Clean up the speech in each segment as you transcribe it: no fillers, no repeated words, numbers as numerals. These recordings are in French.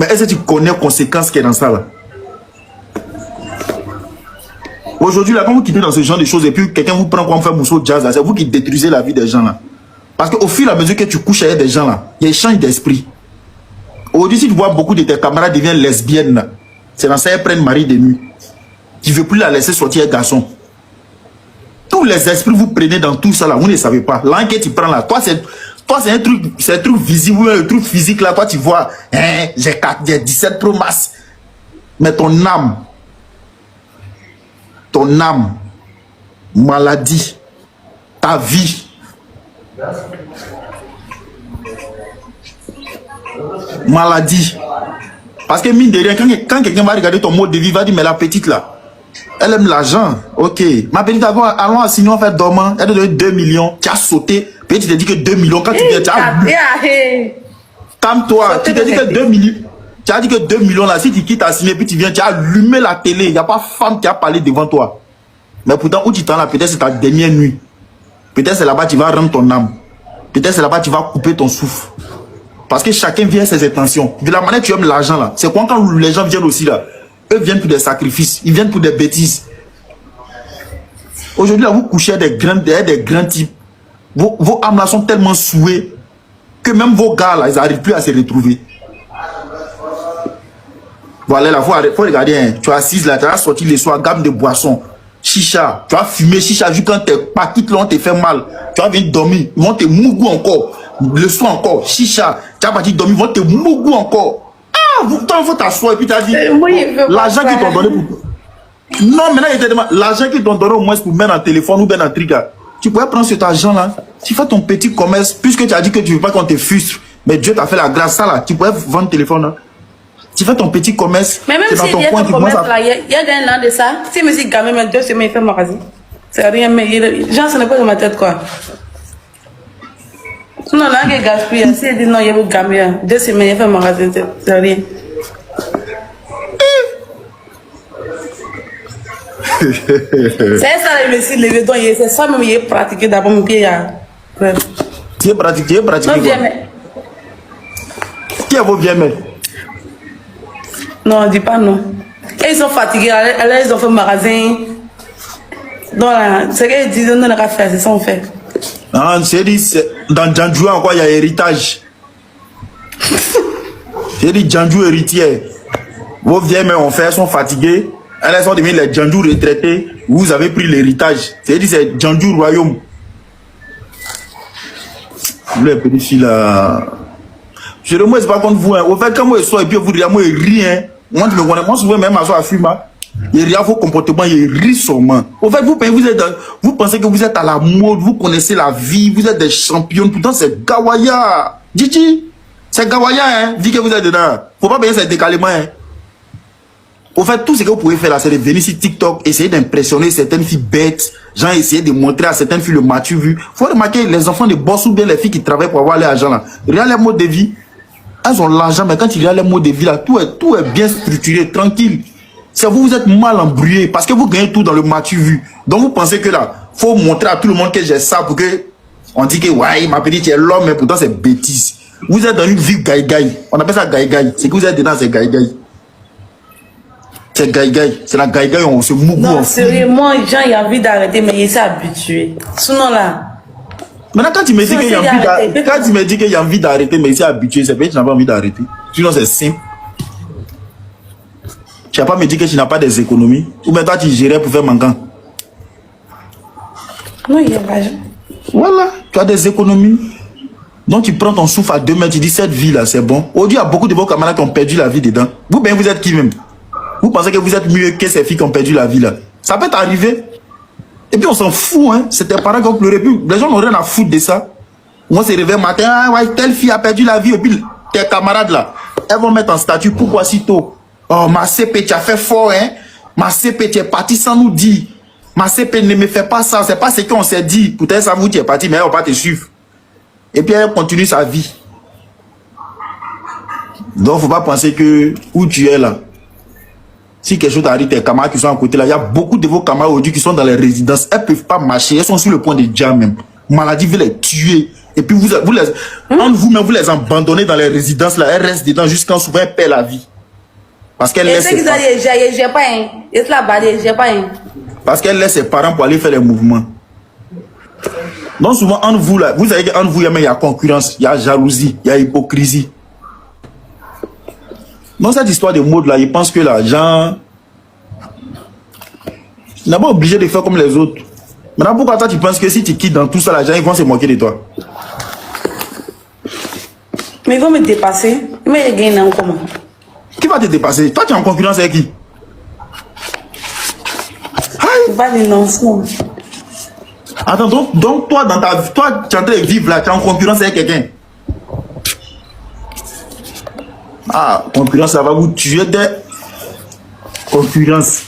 Mais est-ce que tu connais les conséquences qu'il y a dans ça là? Aujourd'hui, là, quand vous quittez dans ce genre de choses et puis quelqu'un vous prend comme faire mousseau jazz, c'est vous qui détruisez la vie des gens là. Parce qu'au fur et à mesure que tu couches avec des gens là, il y a un change d'esprit. Aujourd'hui, si tu vois beaucoup de tes camarades deviennent lesbiennes là, c'est dans ça qu'elles prennent mari de nuit. Tu ne veux plus la laisser sortir un garçon. Tous les esprits vous prenez dans tout ça là, vous ne savez pas. L'enquête tu prends là, toi c'est un truc visible, un truc physique là, toi tu vois, hein, j'ai 17 Pro Max. Mais ton âme, maladie, ta vie, maladie. Parce que mine de rien, quand quelqu'un va regarder ton mode de vie, il va dire, mais la petite là, elle aime l'argent. Ok. Ma petite, allons sinon faire dormant, elle te donne 2 millions, tu as sauté, puis tu te dis que 2 millions, quand tu viens, tu as... Calme-toi, tu te dis que 2 millions. Tu as dit que 2 millions là, si tu quittes à signer, puis tu viens, tu as allumé la télé, il n'y a pas femme qui a parlé devant toi. Mais pourtant, où tu t'en as, peut-être c'est ta dernière nuit. Peut-être c'est là-bas que tu vas rendre ton âme. Peut-être c'est là-bas que tu vas couper ton souffle. Parce que chacun vient à ses intentions. De la manière que tu aimes l'argent là, c'est quand les gens viennent aussi là, eux viennent pour des sacrifices, ils viennent pour des bêtises. Aujourd'hui là, vous couchez des grands types. Vos âmes là sont tellement souées que même vos gars là, ils n'arrivent plus à se retrouver. Voilà, là, faut regarder, hein. Tu as assise là, tu as sorti les soirs, gamme de boissons, chicha, tu as fumé chicha, vu quand tes paquettes là, on te fait mal, tu as venir dormir, ils vont te mougou encore, le soir encore, chicha, tu as parti dormir, ils vont te mougou encore. Ah, vous faut t'asseoir et puis tu as dit, l'argent qu'ils t'ont donné pour... Non, maintenant, il te demande, l'argent qu'ils t'ont donné au moins pour mettre dans le téléphone ou bien dans le truc là, tu pourrais prendre cet argent là, tu fais ton petit commerce, puisque tu as dit que tu veux pas qu'on te frustre, mais Dieu t'a fait la grâce, ça là, tu pourrais vendre le téléphone là. Tu fais ton petit commerce. Mais même si il y a ton commerce là, il y a un an de ça. Si je me suis gamé, mais 2 semaines, il fait magasin. C'est rien, mais genre, ça n'est pas dans ma tête quoi. Sinon, là, il y a gaspillé. Si il dit non, il y a gamé, 2 semaines, il fait magasin, c'est rien. C'est ça, je me suis levé, donc c'est ça même, il est pratiqué d'abord, mon pied. Tu es pratiqué, Non, viens, mais. Qui est vos bien mais? Non, dis pas non. Et ils sont fatigués, alors ils ont fait magasin. Donc là, c'est qu'ils disent non, on n'a qu'à faire, c'est ça on fait. Ah, c'est dit, dans Djanjou encore, il y a héritage. C'est dit, Djanjou héritier. Vos vieilles mères ont fait, sont fatiguées. Elles sont devenues les Djanjou retraités. Vous avez pris l'héritage. C'est dit, c'est Djanjou royaume. Vous les petits filles là. Je ne sais pas contre vous. Au fait, quand moi je sois et puis vous dites, moi je ris. Moi je me connais. Moi souvent même à soi à fumer. Il rit à vos comportements, il rit seulement. Au fait, vous pensez que vous êtes à la mode, vous connaissez la vie, vous êtes des champions. Pourtant, c'est Gawaya. Didi, c'est Gawaya, hein. Dis que vous êtes dedans. Faut pas payer ces décalements, hein. Au fait, tout ce que vous pouvez faire là, c'est de venir sur TikTok, essayer d'impressionner certaines filles bêtes, genre essayer de montrer à certaines filles le mature vu. Faut remarquer les enfants de boss ou bien les filles qui travaillent pour avoir l'argent là. Regarde les modes de vie. Elles ont l'argent, mais quand tu regardes les modes de vie là, tout est bien structuré, tranquille. C'est vous êtes mal embrouillé parce que vous gagnez tout dans le mature vu. Donc vous pensez que là, faut montrer à tout le monde que j'ai ça pour que on dit que ouais, ma petite tu es l'homme, mais pourtant c'est bêtise. Vous êtes dans une vie gaïgaï. On appelle ça gaïgaï. C'est que vous êtes dedans, c'est gaïgaï. C'est gaïgaï. C'est la gaïgaï, on se mougou. Non, sérieusement, les gens, ils ont envie d'arrêter, mais ils sont habitués. Sinon là. Maintenant, quand tu me dis qu'il y a envie d'arrêter, quand tu me dis qu'il y a envie d'arrêter, mais c'est habitué, c'est parce que tu n'as pas envie d'arrêter. Sinon, c'est simple. Tu n'as pas me dit que tu n'as pas des économies. Ou bien toi, tu gérais pour faire manquant. Non, il y a l'argent. Voilà, tu as des économies. Donc, tu prends ton souffle à 2 mètres, tu dis cette vie-là, c'est bon. Aujourd'hui, il y a beaucoup de vos camarades qui ont perdu la vie dedans. Vous, ben, vous êtes qui même? Vous pensez que vous êtes mieux que ces filles qui ont perdu la vie là? Ça peut t'arriver. Et puis on s'en fout, hein. C'est tes parents qui ont pleuré. Puis les gens n'ont rien à foutre de ça. Moi, c'est réveillé matin, ah ouais, telle fille a perdu la vie. Et puis tes camarades là, elles vont mettre en statut, pourquoi si tôt? Oh, ma CP, tu as fait fort, hein. Ma CP, tu es parti sans nous dire. Ma CP, ne me fait pas ça. C'est pas ce qu'on s'est dit. Peut-être ça vous, tu es parti, mais elle va pas te suivre. Et puis elle continue sa vie. Donc, faut pas penser que où tu es là. Si quelque chose t'arrive, tes camarades qui sont à côté là, il y a beaucoup de vos camarades aujourd'hui qui sont dans les résidences. Elles ne peuvent pas marcher, elles sont sur le point de dire même. Maladie veut les tuer. Et puis entre vous-même, vous les abandonnez dans les résidences là, elles restent dedans jusqu'à souvent elles perdent la vie. Parce qu'elle laisse ses parents pour aller faire les mouvements. Donc souvent entre vous là, vous savez qu'entre vous il y a concurrence, il y a jalousie, il y a hypocrisie. Dans cette histoire de mode là, ils pensent que l'argent n'est pas obligé de faire comme les autres. Maintenant pourquoi toi tu penses que si tu quittes dans tout ça, les gens ils vont se moquer de toi? Mais ils vont me dépasser. Mais ils gagnent comment? Qui va te dépasser? Toi tu es en concurrence avec qui? Pas de non. Attends, donc toi dans ta vie, toi tu es en train de vivre là, tu es en concurrence avec quelqu'un. Ah, concurrence, ça va vous tuer des concurrences.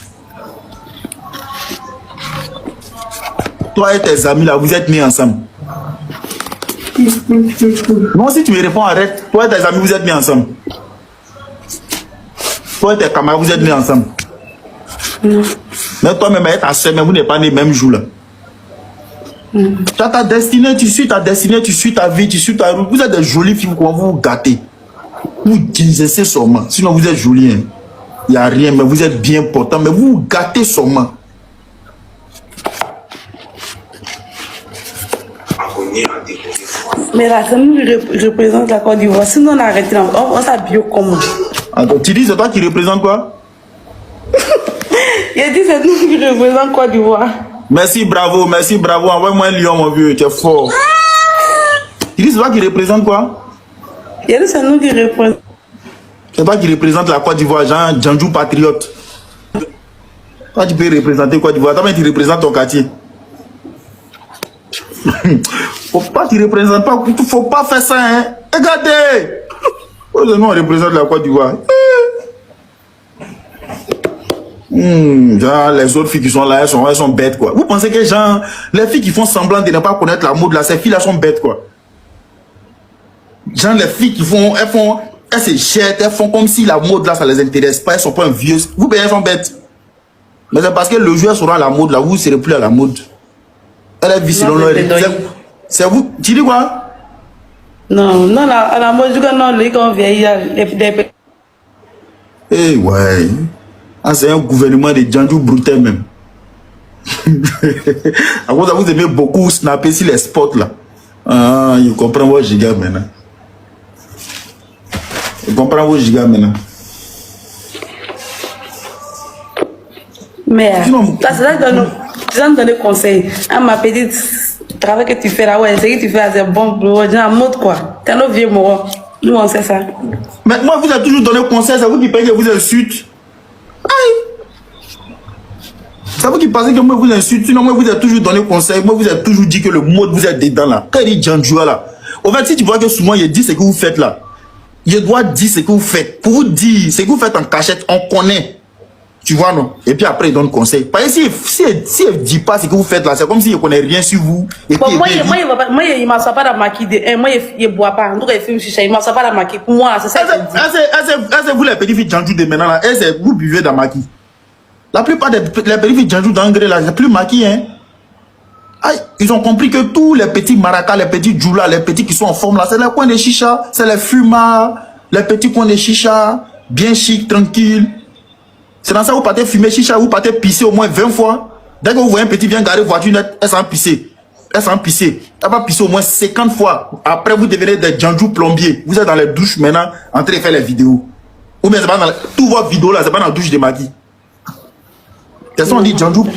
Toi et tes amis là, vous êtes nés ensemble. Non, si tu me réponds, arrête. Toi et tes amis, vous êtes nés ensemble. Toi et tes camarades, vous êtes nés ensemble. Mais toi-même, et ta soeur, mais vous n'êtes pas nés le même jour là. Tu as ta destinée, tu suis ta destinée, tu suis ta vie, tu suis ta route. Vous êtes des jolies filles, comment vous vous gâtez. Vous utilisez seulement. Sinon, vous êtes jolis. Hein. Il n'y a rien, mais vous êtes bien portant. Mais vous vous gâtez seulement. Mais là, ça nous représente la Côte d'Ivoire. Sinon, on a arrêté. On s'habille comment? Attends, tu dis c'est toi qui représente quoi? Il a dit c'est nous qui représente Côte d'Ivoire. Merci, bravo. Envoie-moi un lion, mon vieux. Tu es fort. Tu dis c'est toi qui représente quoi? Il a dit c'est nous qui représente. C'est toi qui représente la Côte d'Ivoire, Jean Djandjou patriote. Toi, tu peux représenter Côte d'Ivoire. Toi, tu représentes ton quartier. Faut pas tu représentes pas. Faut pas faire ça, hein. Regardez. Nous, on représente la Côte d'Ivoire. Genre, les autres filles qui sont là, elles sont bêtes, quoi. Vous pensez que, genre, les filles qui font semblant de ne pas connaître la mode, là, ces filles-là sont bêtes, quoi. Genre, les filles qui font, elles se jettent, elles font comme si la mode, là, ça les intéresse pas, elles sont pas vieuses. Vous payez, elles sont bêtes. Mais c'est parce que le joueur sera à la mode, là, vous ne serez plus à la mode. Elle est vie selon leur... C'est vous, tu dis quoi? Non, à la mode, non, les gens vieillit, Eh ouais. Ah, c'est un gouvernement de Djandjou brutal même. À cause vous aimez beaucoup snapper sur les spots là. Ah, je comprends vos gigas maintenant. Je comprends vos gigas maintenant. Mais, ça c'est là que tu vas me donner conseil. Ah, ma petite, le travail que tu fais là, ouais, c'est que tu fais, c'est bon pour la mode quoi. T'es un vieux mort. Nous, on sait ça. Mais moi, vous avez toujours donné conseil, c'est vous qui payez que vous insultez. Aïe! C'est vous qui pensez que moi vous insulte, sinon moi vous avez toujours donné conseil, moi vous avez toujours dit que le mode vous êtes dedans là. Quand il dit Djandjou là, au fait si tu vois que souvent il dit ce que vous faites là, il doit dire ce que vous faites. Pour vous dire ce que vous faites en cachette, on connaît. Tu vois non? Et puis après il donne conseil. Parce que si elle dit pas ce que vous faites là, c'est comme s'il ne connaît rien sur vous. Et bon, puis, moi il m'a pas la maquille, moi il boit pas, en tout cas il fume chicha, il m'a pas la maquille. Pour moi c'est ça que je dis. Vous les petites filles Djandjou de maintenant là, vous buvez dans maquille. La plupart des petites filles Djandjou d'Angré là, c'est plus maquillé hein. Aïe, ils ont compris que tous les petits maracas, les petits djoula, les petits qui sont en forme là, c'est les coins de chicha, c'est les fumards, les petits coins de chicha, bien chic, tranquille. C'est dans ça que vous partez fumer chicha, vous partez pisser au moins 20 fois. Dès que vous voyez un petit vient garer voiture, elle s'en pisser. Elle s'en pisser. Elle va pisser au moins 50 fois. Après, vous devenez des Djandjou plombiers. Vous êtes dans les douches maintenant, en train de faire les vidéos. Ou bien c'est pas dans toutes vos vidéos là, c'est pas dans la douche de Magui. C'est ça on dit Djandjou.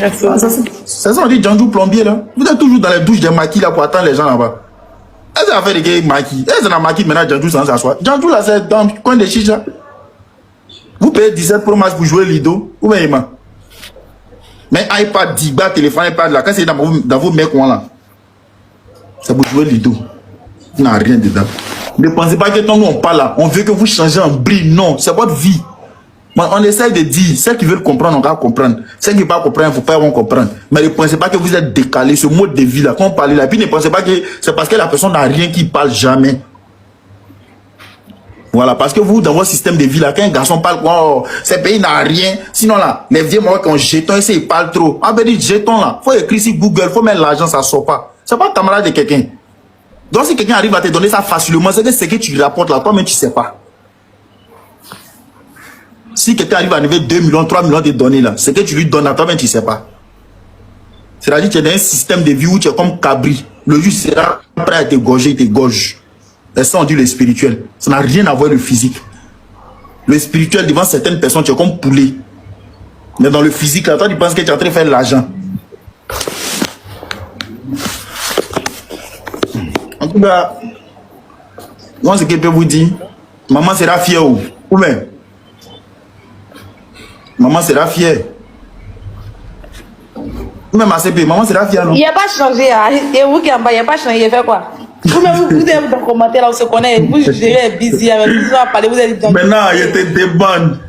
C'est ça on dit Djandjou plombier là. Vous êtes toujours dans les douches de Magui là pour attendre les gens là-bas. Elle a fait des gars Magui. Elle est dans Magui maintenant, Djandjou sans s'asseoir. Djandjou là, c'est dans le coin de chicha. Vous payez 17 Pro Max pour jouer Lido. Ou bien Ima. Mais iPad, 10 bas, téléphone, iPad là, quand c'est dans vos mecs là, c'est pour jouer Lido. Vous n'avez rien dedans. Ne pensez pas que quand nous on parle là, on veut que vous changez en brille. Non, c'est votre vie. On essaie de dire, ceux qui veulent comprendre, on va comprendre. Ceux qui ne veulent pas comprendre, il ne faut pas comprendre. Mais ne pensez pas que vous êtes décalé, ce mode de vie là, quand on parle là, puis ne pensez pas que c'est parce que la personne n'a rien qui parle jamais. Voilà, parce que vous, dans votre système de vie là, quand un garçon parle, oh, ce pays n'a rien, sinon là, les vieux morts qui ont jeton, ils parlent trop. Ah ben dit jeton là, faut écrire sur Google, faut mettre l'argent, ça sort pas. C'est pas camarade de quelqu'un. Donc si quelqu'un arrive à te donner ça facilement, c'est que ce que tu rapportes là, toi-même tu sais pas. Si quelqu'un arrive à enlever 2 millions, 3 millions de données là, ce que tu lui donnes là, toi-même tu sais pas. C'est-à-dire que tu es dans un système de vie où tu es comme cabri. Le juge sera prêt à te gorger, il te gorge. Et ça on dit le spirituel. Ça n'a rien à voir avec le physique. Le spirituel, devant certaines personnes, tu es comme poulet. Mais dans le physique, là, toi, tu penses que tu es en train de faire de l'argent. En tout cas, moi, ce que je peux vous dire, maman sera fière. Ou même, maman sera fière. Ou même ACP, maman sera fière, non? Il n'y a pas changé. Et vous qui en bas, il n'y a pas changé. Il fait quoi? Vous-même, vous êtes dans le commentaire, là, on se connaît. Vous, je suis busy avec vous, on va parler, vous êtes dans... Maintenant, il te demande.